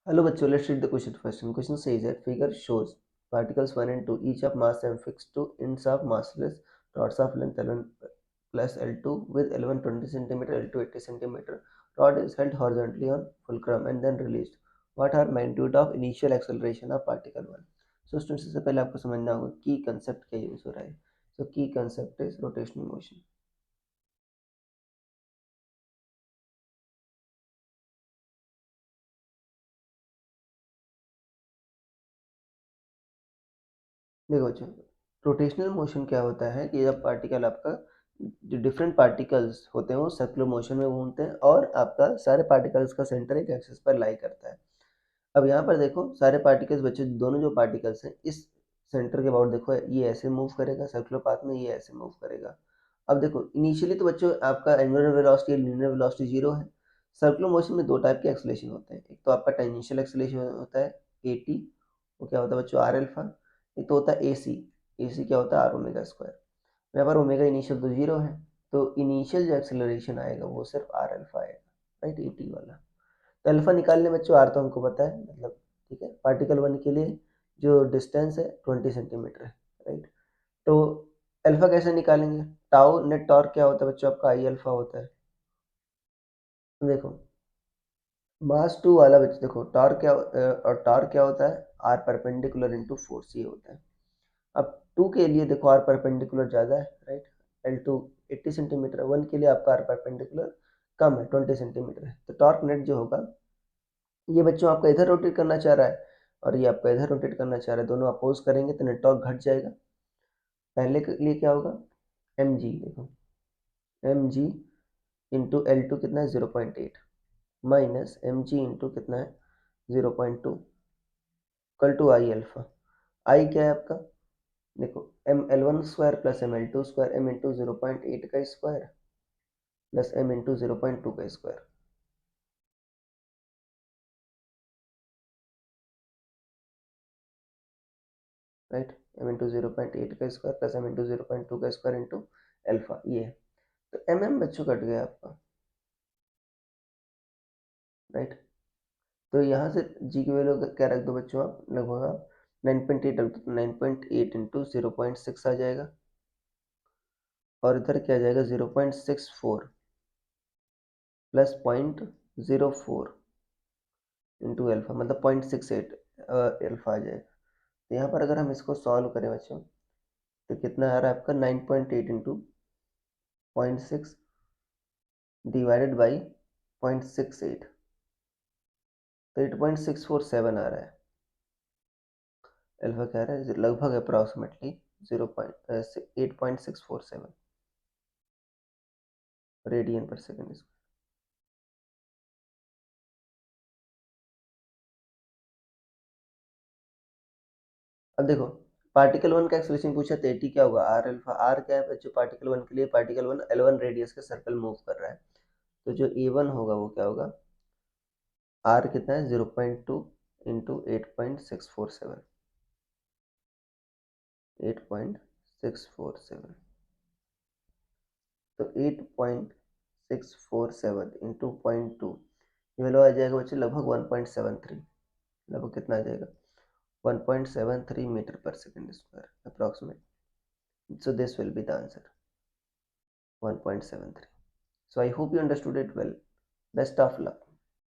Hello bachcho, let's read the question first. And question says that figure shows particles 1 and 2 each of mass m fixed to ends of massless rods of length L1 plus L2 with L1 20 cm, L2 80 cm. Rod is held horizontally on fulcrum and then released. What are magnitude of initial acceleration of particle 1? So students, सबसे पहले आपको समझना होगा की concept क्या use हो रहा है. So key concept is rotational motion. देखो बच्चों, रोटेशनल मोशन क्या होता है कि जब पार्टिकल आपका जो डिफरेंट पार्टिकल्स होते हैं वो सर्कुलर मोशन में घूमते हैं और आपका सारे पार्टिकल्स का सेंटर एक एक्सिस पर लाई करता है. अब यहाँ पर देखो सारे पार्टिकल्स बच्चों, दोनों जो पार्टिकल्स हैं इस सेंटर के अबाउट देखो, ये ऐसे मूव करेगा सर्कुलर पाथ में, ये ऐसे मूव करेगा. अब देखो इनिशियली तो बच्चों आपका angular velocity linear velocity zero है. सर्कुलर मोशन में दो टाइप के एक्सेलरेशन होते हैं. एक तो आपका टेंजेंशियल एक्सेलरेशन होता है एटी, वो क्या होता है बच्चों आर एल्फा. एक तो होता है एसी, एसी क्या होता है आर ओमेगा स्क्वायर. यहाँ पर ओमेगा इनिशियल तो जीरो है, तो इनिशियल जो एक्सेलरेशन आएगा वो सिर्फ आर अल्फा आएगा, राइट, एटी वाला. तो अल्फा निकालने बच्चों आर तो हमको पता है, मतलब ठीक है. पार्टिकल वन के लिए जो डिस्टेंस है 20 सेंटीमीटर है, राइट. तो अल्फा कैसे निकालेंगे? टाउ नेट टॉर्क क्या होता है बच्चों आपका आई अल्फा होता है. देखो मास टू वाला बच्चों देखो टॉर्क क्या और टॉर्क क्या होता है आर परपेंडिकुलर इंटू फोर्स, ये होता है. अब टू के लिए देखो आर परपेंडिकुलर ज़्यादा है, right. L two 80 centimetre, one के लिए आपका आर परपेंडिकुलर कम है 20 सेंटीमीटर है. तो टॉर्क नेट जो होगा ये बच्चों आपका इधर रोटेट करना चाह रहा है और ये आपका इधर रोटेट करना चाह रहा है, दोनों अपोज करेंगे तो नेट टॉर्क घट जाएगा. पहले के लिए क्या होगा एम जी, देखो M G into L two कितना है 0.8 माइनस एम जी इंटू कितना है 0.2 कल टू आई अल्फा. आई क्या है आपका, देखो M L one square plus M L two square, M into 0.8 का स्क्वायर प्लस एम इंटू 0.2 का स्क्वायर, राइट. एम इंटू 0.8 का स्क्वायर प्लस एम इंटू 0.2 का स्क्वायर इंटू एल्फा, ये है. तो एम एम बच्चों कट गया आपका, राइट. तो यहाँ से जी की वैल्यू क्या रख दो बच्चों, आप लगभग आप 9.8 रख दो, तो 9.8 इंटू 0.6 आ जाएगा और इधर क्या आ जाएगा 0.64 प्लस 0.04 इंटू एल्फा, मतलब 0.68 एल्फा आ जाएगा. तो यहाँ पर अगर हम इसको सॉल्व करें बच्चों तो कितना आ रहा है आपका 9.8 इंटू 0.6 डिवाइडेड बाई 0.68, तो 8.647 आ रहा है. अल्फा क्या आ रहा है लगभग अप्रॉक्सीमेटली 8.647 रेडियन पर सेकेंड. अब देखो पार्टिकल वन का एक्सेलरेशन पूछा तो एटी क्या होगा आर अल्फा. आर क्या है बच्चों पार्टिकल वन के लिए, particle one L one radius के सर्कल मूव कर रहा है. तो जो ए वन होगा वो क्या होगा, आर कितना है 0.2 इंटू 8.647, 8.647. तो 8.647 इंटू 0.2, ये वैल्यू आ जाएगा बच्चों लगभग 1.73, लगभग कितना आ जाएगा 1.73 मीटर पर second square approximate. So this will be the answer 1.73. So I hope you understood it well. Best of luck.